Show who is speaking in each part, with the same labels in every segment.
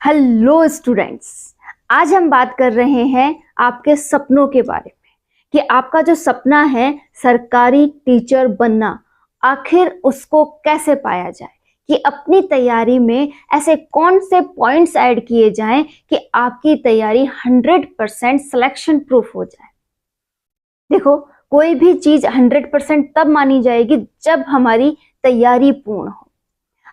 Speaker 1: Hello students, आज हम बात कर रहे हैं आपके सपनों के बारे में कि आपका जो सपना है सरकारी टीचर बनना, आखिर उसको कैसे पाया जाए, कि अपनी तैयारी में ऐसे कौन से पॉइंट्स ऐड किए जाएं कि आपकी तैयारी 100% सिलेक्शन प्रूफ हो जाए। देखो, कोई भी चीज 100% तब मानी जाएगी जब हमारी तैयारी पूर्ण हो।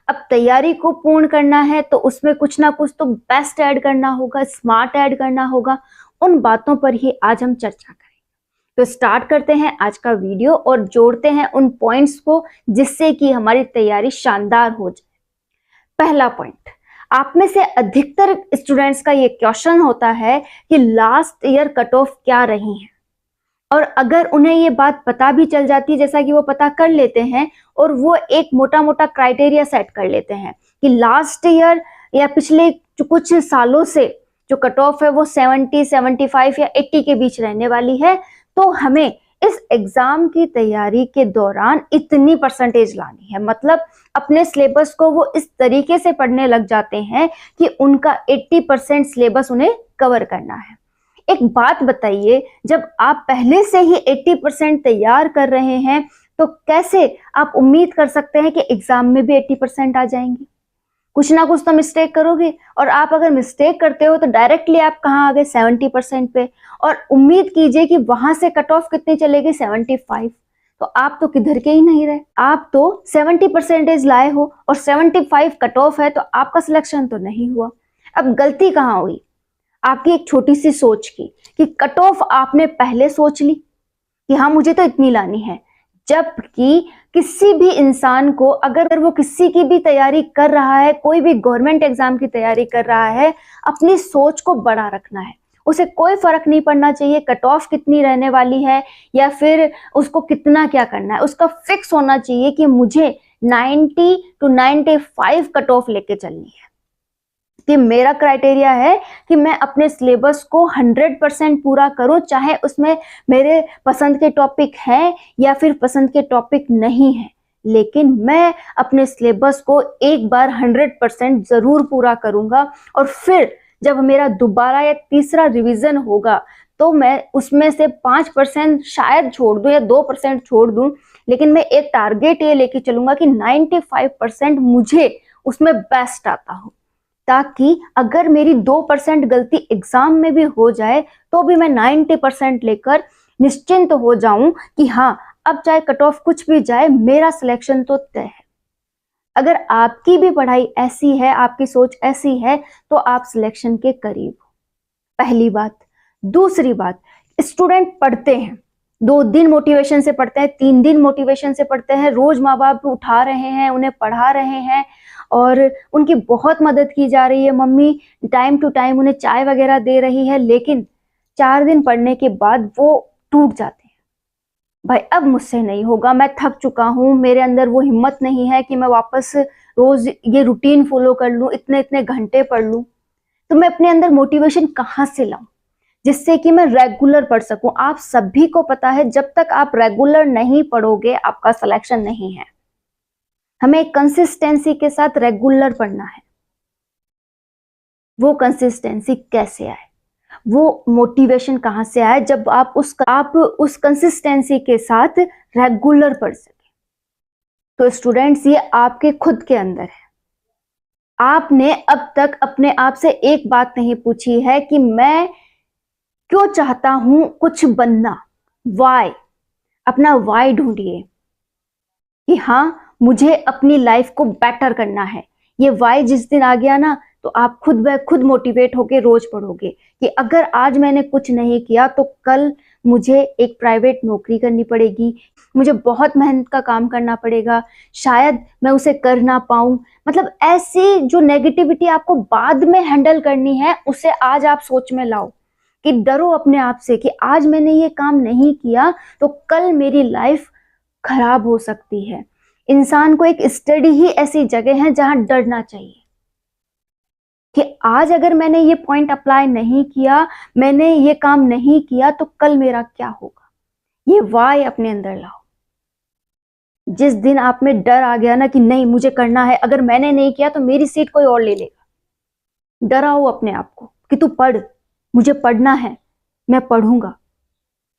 Speaker 1: अब तैयारी को पूर्ण करना है तो उसमें कुछ ना कुछ तो बेस्ट ऐड करना होगा, स्मार्ट ऐड करना होगा। उन बातों पर ही आज हम चर्चा करेंगे। तो स्टार्ट करते हैं आज का वीडियो और जोड़ते हैं उन पॉइंट्स को जिससे कि हमारी तैयारी शानदार हो जाए। पहला पॉइंट, आप में से अधिकतर स्टूडेंट्स का ये क्वेश्चन होता है कि लास्ट ईयर कट ऑफ क्या रही है, और अगर उन्हें ये बात पता भी चल जाती है, जैसा कि वो पता कर लेते हैं और वो एक मोटा मोटा क्राइटेरिया सेट कर लेते हैं कि लास्ट ईयर या पिछले कुछ सालों से जो कट ऑफ है वो 70, 75 या 80 के बीच रहने वाली है, तो हमें इस एग्जाम की तैयारी के दौरान इतनी परसेंटेज लानी है। मतलब अपने सिलेबस को वो इस तरीके से पढ़ने लग जाते हैं कि उनका 80% सिलेबस उन्हें कवर करना है। एक बात बताइए, जब आप पहले से ही 80% तैयार कर रहे हैं तो कैसे आप उम्मीद कर सकते हैं कि एग्जाम में भी 80% आ जाएंगे? कुछ ना कुछ तो मिस्टेक करोगे, और आप अगर मिस्टेक करते हो तो डायरेक्टली आप कहाँ आ गए? 70% पे। और उम्मीद कीजिए कि वहां से कट ऑफ कितनी चलेगी? 75। तो आप तो किधर के ही नहीं रहे, आप तो 70% लाए हो और 75 कट ऑफ है, तो आपका सिलेक्शन तो नहीं हुआ। अब गलती कहाँ हुई? आपकी एक छोटी सी सोच की कि कट ऑफ आपने पहले सोच ली कि हाँ मुझे तो इतनी लानी है, जबकि किसी भी इंसान को, अगर वो किसी की भी तैयारी कर रहा है, कोई भी गवर्नमेंट एग्जाम की तैयारी कर रहा है, अपनी सोच को बड़ा रखना है। उसे कोई फर्क नहीं पड़ना चाहिए कट ऑफ कितनी रहने वाली है या फिर उसको कितना क्या करना है। उसका फिक्स होना चाहिए कि मुझे 90 to 95 कट ऑफ लेके चलनी है, कि मेरा क्राइटेरिया है कि मैं अपने सिलेबस को 100% पूरा करूं, चाहे उसमें मेरे पसंद के टॉपिक हैं या फिर पसंद के टॉपिक नहीं है, लेकिन मैं अपने सिलेबस को एक बार 100% जरूर पूरा करूंगा। और फिर जब मेरा दोबारा या तीसरा रिवीजन होगा तो मैं उसमें से 5% शायद छोड़ दूं या 2% छोड़ दूं, लेकिन मैं एक टारगेट ये लेके चलूंगा कि 95% मुझे उसमें बेस्ट आता हो, ताकि अगर मेरी 2% गलती एग्जाम में भी हो जाए तो भी मैं 90% लेकर निश्चिंत हो जाऊं कि हाँ, अब चाहे कट ऑफ कुछ भी जाए, मेरा सिलेक्शन तो तय है। अगर आपकी भी पढ़ाई ऐसी है, आपकी सोच ऐसी है, तो आप सिलेक्शन के करीब हो। पहली बात। दूसरी बात, स्टूडेंट पढ़ते हैं, 2 दिन मोटिवेशन से पढ़ते हैं, 3 दिन मोटिवेशन से पढ़ते हैं, रोज माँ बाप उठा रहे हैं, उन्हें पढ़ा रहे हैं और उनकी बहुत मदद की जा रही है, मम्मी टाइम टू टाइम उन्हें चाय वगैरह दे रही है, लेकिन 4 दिन पढ़ने के बाद वो टूट जाते हैं। भाई अब मुझसे नहीं होगा, मैं थक चुका हूँ, मेरे अंदर वो हिम्मत नहीं है कि मैं वापस रोज ये रूटीन फॉलो कर लूँ, इतने इतने घंटे पढ़ लूँ। तो मैं अपने अंदर मोटिवेशन कहाँ से लाऊं जिससे कि मैं रेगुलर पढ़ सकूं? आप सभी को पता है, जब तक आप रेगुलर नहीं पढ़ोगे आपका सिलेक्शन नहीं है। हमें कंसिस्टेंसी के साथ रेगुलर पढ़ना है। वो कंसिस्टेंसी कैसे आए, वो मोटिवेशन कहां से आए? जब आप उस कंसिस्टेंसी के साथ रेगुलर पढ़ सके। तो स्टूडेंट्स, ये आपके खुद के अंदर है। आपने अब तक अपने आप से एक बात नहीं पूछी है कि मैं क्यों चाहता हूं कुछ बनना। वाई, अपना वाई ढूंढिए कि हाँ, मुझे अपनी लाइफ को बेटर करना है। ये वाई जिस दिन आ गया ना, तो आप खुद ब खुद मोटिवेट होके रोज पढ़ोगे कि अगर आज मैंने कुछ नहीं किया तो कल मुझे एक प्राइवेट नौकरी करनी पड़ेगी, मुझे बहुत मेहनत का काम करना पड़ेगा, शायद मैं उसे कर ना पाऊं। मतलब ऐसी जो नेगेटिविटी आपको बाद में हैंडल करनी है, उसे आज आप सोच में लाओ कि डरो अपने आप से कि आज मैंने ये काम नहीं किया तो कल मेरी लाइफ खराब हो सकती है। इंसान को एक स्टडी ही ऐसी जगह है जहां डरना चाहिए कि आज अगर मैंने ये पॉइंट अप्लाई नहीं किया, मैंने ये काम नहीं किया, तो कल मेरा क्या होगा। ये वाई अपने अंदर लाओ। जिस दिन आप में डर आ गया ना कि नहीं मुझे करना है, अगर मैंने नहीं किया तो मेरी सीट कोई और ले लेगा, डराओ अपने आप को कि तू पढ़, मुझे पढ़ना है, मैं पढ़ूंगा।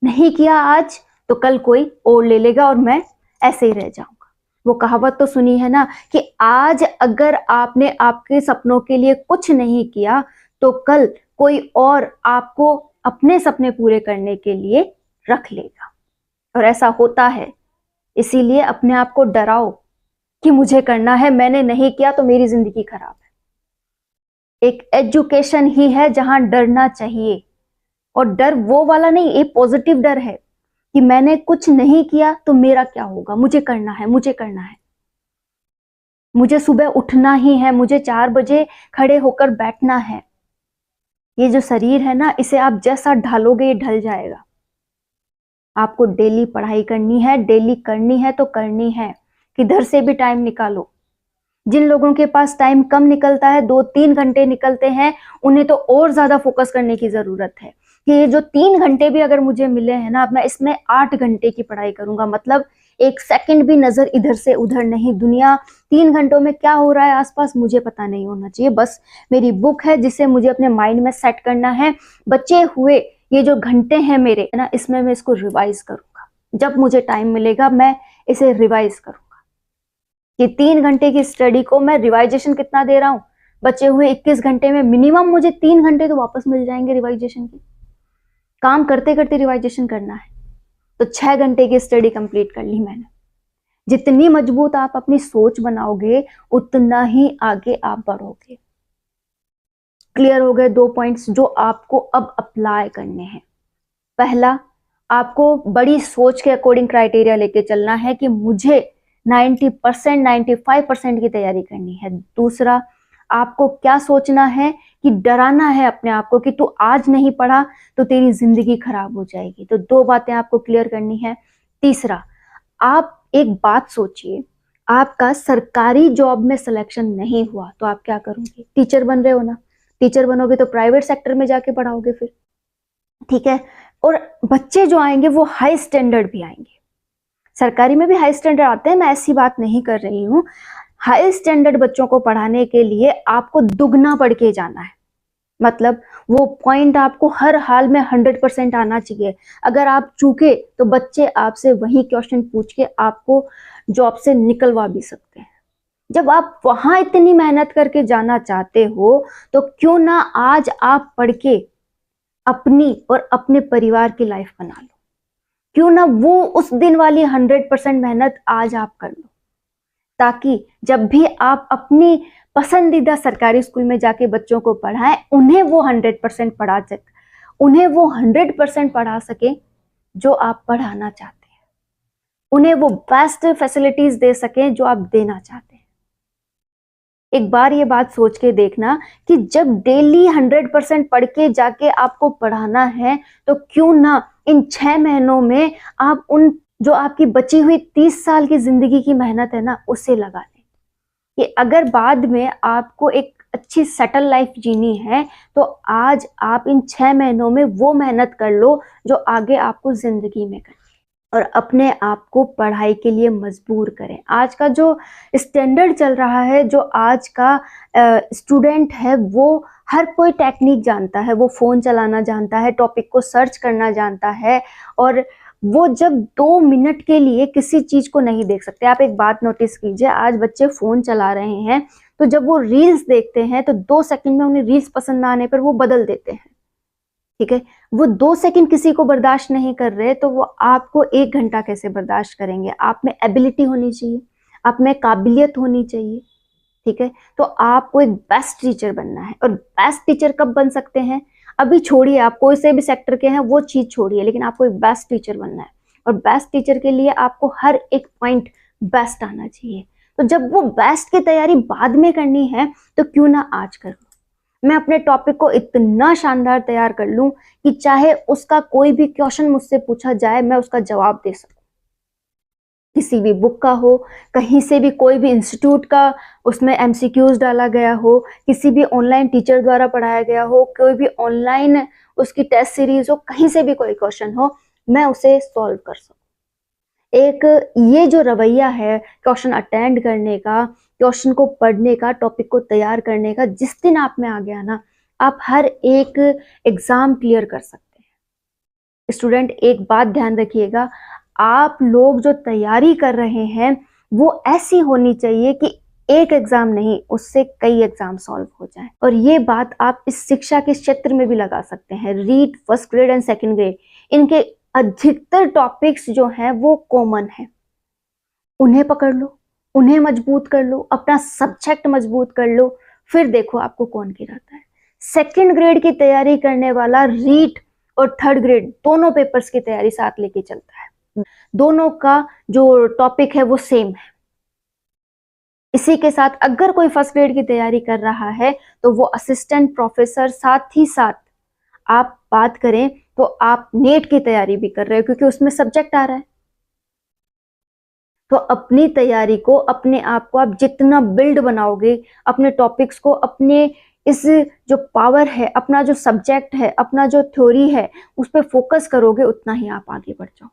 Speaker 1: नहीं किया आज तो कल कोई और ले लेगा और मैं ऐसे ही रह जाऊंगा। वो कहावत तो सुनी है ना कि आज अगर आपने आपके सपनों के लिए कुछ नहीं किया तो कल कोई और आपको अपने सपने पूरे करने के लिए रख लेगा। और ऐसा होता है, इसीलिए अपने आप को डराओ कि मुझे करना है, मैंने नहीं किया तो मेरी जिंदगी खराब है। एक एजुकेशन ही है जहां डरना चाहिए, और डर वो वाला नहीं, एक पॉजिटिव डर है कि मैंने कुछ नहीं किया तो मेरा क्या होगा, मुझे करना है, मुझे करना है, मुझे सुबह उठना ही है, मुझे 4 बजे खड़े होकर बैठना है। ये जो शरीर है ना, इसे आप जैसा ढालोगे ये ढल जाएगा। आपको डेली पढ़ाई करनी है, डेली करनी है तो करनी है, किधर से भी टाइम निकालो। जिन लोगों के पास टाइम कम निकलता है, 2-3 घंटे निकलते हैं, उन्हें तो और ज्यादा फोकस करने की जरूरत है कि ये जो 3 घंटे भी अगर मुझे मिले हैं ना, मैं इसमें 8 घंटे की पढ़ाई करूंगा। मतलब एक सेकंड भी नजर इधर से उधर नहीं। दुनिया 3 घंटों में क्या हो रहा है आसपास मुझे पता नहीं होना चाहिए। बस मेरी बुक है जिसे मुझे अपने माइंड में सेट करना है। बचे हुए ये जो घंटे हैं मेरे ना, इसमें मैं इसको रिवाइज करूंगा। जब मुझे टाइम मिलेगा मैं इसे रिवाइज करूंगा। कि 3 घंटे की स्टडी को मैं रिवाइजेशन कितना दे रहा हूं, बचे हुए 21 घंटे में मिनिमम मुझे 3 घंटे तो वापस मिल जाएंगे रिवाइजेशन की। काम करते करते रिवाइजेशन करना है तो 6 घंटे की स्टडी कंप्लीट कर ली मैंने। जितनी मजबूत आप अपनी सोच बनाओगे उतना ही आगे आप बढ़ोगे। क्लियर हो गए 2 पॉइंट्स जो आपको अब अप्लाई करने हैं। पहला, आपको बड़ी सोच के अकॉर्डिंग क्राइटेरिया लेके चलना है कि मुझे 90% 95% की तैयारी करनी है। दूसरा, आपको क्या सोचना है कि डराना है अपने आप को कि तू आज नहीं पढ़ा तो तेरी जिंदगी खराब हो जाएगी। तो 2 बातें आपको क्लियर करनी है। तीसरा, आप एक बात सोचिए, आपका सरकारी जॉब में सिलेक्शन नहीं हुआ तो आप क्या करोगे? टीचर बन रहे हो ना, टीचर बनोगे तो प्राइवेट सेक्टर में जाके पढ़ाओगे फिर, ठीक है। और बच्चे जो आएंगे वो हाई स्टैंडर्ड भी आएंगे। सरकारी में भी हाई स्टैंडर्ड आते हैं, मैं ऐसी बात नहीं कर रही हूँ। हाई स्टैंडर्ड बच्चों को पढ़ाने के लिए आपको दुगना पढ़ के जाना है। मतलब वो पॉइंट आपको हर हाल में 100% आना चाहिए। अगर आप चूके तो बच्चे आपसे वही क्वेश्चन पूछ के आपको जॉब से निकलवा भी सकते हैं। जब आप वहां इतनी मेहनत करके जाना चाहते हो तो क्यों ना आज आप पढ़ के अपनी और अपने परिवार की लाइफ बना लो। क्यों ना वो उस दिन वाली 100% मेहनत आज आप कर लो, ताकि जब भी आप अपनी पसंदीदा सरकारी स्कूल में जाके बच्चों को पढ़ाएं, उन्हें वो 100% पढ़ा सके, उन्हें वो 100% पढ़ा सके जो आप पढ़ाना चाहते हैं, उन्हें वो बेस्ट फैसिलिटीज दे सकें जो आप देना चाहते हैं। एक बार ये बात सोच के देखना कि जब डेली 100% पढ़ के जाके आपको पढ़ाना है तो क्यों ना इन 6 महीनों में आप उन जो आपकी बची हुई 30 साल की जिंदगी की मेहनत है ना उसे लगा लें। कि अगर बाद में आपको एक अच्छी सेटल लाइफ जीनी है तो आज आप इन 6 महीनों में वो मेहनत कर लो जो आगे आपको जिंदगी में करनी, और अपने आप को पढ़ाई के लिए मजबूर करें। आज का जो स्टैंडर्ड चल रहा है, जो आज का स्टूडेंट है, वो हर कोई टेक्निक जानता है, वो फोन चलाना जानता है, टॉपिक को सर्च करना जानता है, और वो जब 2 मिनट के लिए किसी चीज को नहीं देख सकते। आप एक बात नोटिस कीजिए, आज बच्चे फोन चला रहे हैं तो जब वो रील्स देखते हैं तो 2 सेकंड में उन्हें रील्स पसंद ना आने पर वो बदल देते हैं, ठीक है। वो 2 सेकंड किसी को बर्दाश्त नहीं कर रहे तो वो आपको 1 घंटा कैसे बर्दाश्त करेंगे? आप में एबिलिटी होनी चाहिए, आप में काबिलियत होनी चाहिए, ठीक है। तो आपको एक बेस्ट टीचर बनना है। और बेस्ट टीचर कब बन सकते हैं? अभी छोड़िए, आप कोई से भी सेक्टर के हैं वो चीज छोड़िए, लेकिन आपको एक बेस्ट टीचर बनना है। और बेस्ट टीचर के लिए आपको हर एक पॉइंट बेस्ट आना चाहिए। तो जब वो बेस्ट की तैयारी बाद में करनी है तो क्यों ना आज कर लो। मैं अपने टॉपिक को इतना शानदार तैयार कर लूं कि चाहे उसका कोई भी क्वेश्चन मुझसे पूछा जाए मैं उसका जवाब दे सकूं। किसी भी बुक का हो, कहीं से भी कोई भी इंस्टीट्यूट का उसमें एमसीक्यूज डाला गया हो, किसी भी ऑनलाइन टीचर द्वारा पढ़ाया गया हो, कोई भी ऑनलाइन उसकी टेस्ट सीरीज हो, कहीं से भी कोई क्वेश्चन हो, मैं उसे सॉल्व कर सकूं। एक ये जो रवैया है क्वेश्चन अटेंड करने का, क्वेश्चन को पढ़ने का, टॉपिक को तैयार करने का। जिस दिन आप में आ गया ना, आप हर एक एग्जाम क्लियर कर सकते हैं। स्टूडेंट, एक बात ध्यान रखिएगा, आप लोग जो तैयारी कर रहे हैं वो ऐसी होनी चाहिए कि एक एग्जाम नहीं, उससे कई एग्जाम सॉल्व हो जाएं। और ये बात आप इस शिक्षा के क्षेत्र में भी लगा सकते हैं। REET first grade and second grade, इनके अधिकतर टॉपिक्स जो हैं वो कॉमन है। उन्हें पकड़ लो, उन्हें मजबूत कर लो, अपना सब्जेक्ट मजबूत कर लो, फिर देखो आपको कौन गिराता है। सेकंड ग्रेड की तैयारी करने वाला रीट और थर्ड ग्रेड दोनों पेपर्स की तैयारी साथ लेके चलता है। दोनों का जो टॉपिक है वो सेम है। इसी के साथ अगर कोई फर्स्ट ग्रेड की तैयारी कर रहा है तो वो असिस्टेंट प्रोफेसर, साथ ही साथ आप बात करें तो आप नेट की तैयारी भी कर रहे हो, क्योंकि उसमें सब्जेक्ट आ रहा है। तो अपनी तैयारी को, अपने आप को आप जितना बिल्ड बनाओगे, अपने टॉपिक्स को, अपने इस जो पावर है, अपना जो सब्जेक्ट है, अपना जो थ्योरी है, उस पर फोकस करोगे, उतना ही आप आगे बढ़ जाओ।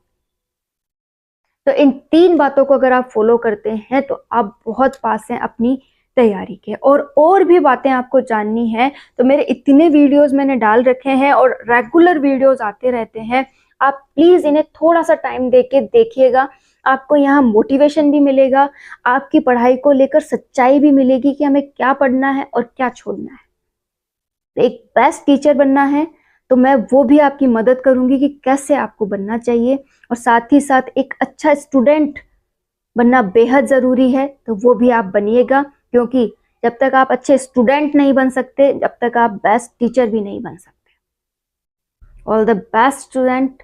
Speaker 1: तो इन 3 बातों को अगर आप फॉलो करते हैं तो आप बहुत पास हैं अपनी तैयारी के। और भी बातें आपको जाननी है तो मेरे इतने वीडियोस मैंने डाल रखे हैं और रेगुलर वीडियोस आते रहते हैं। आप प्लीज इन्हें थोड़ा सा टाइम देके देखिएगा, आपको यहाँ मोटिवेशन भी मिलेगा, आपकी पढ़ाई को लेकर सच्चाई भी मिलेगी कि हमें क्या पढ़ना है और क्या छोड़ना है। एक बेस्ट टीचर बनना है तो मैं वो भी आपकी मदद करूंगी कि कैसे आपको बनना चाहिए, और साथ ही साथ एक अच्छा स्टूडेंट बनना बेहद जरूरी है, तो वो भी आप बनिएगा। क्योंकि जब तक आप अच्छे स्टूडेंट नहीं बन सकते, जब तक आप बेस्ट टीचर भी नहीं बन सकते। All the best student.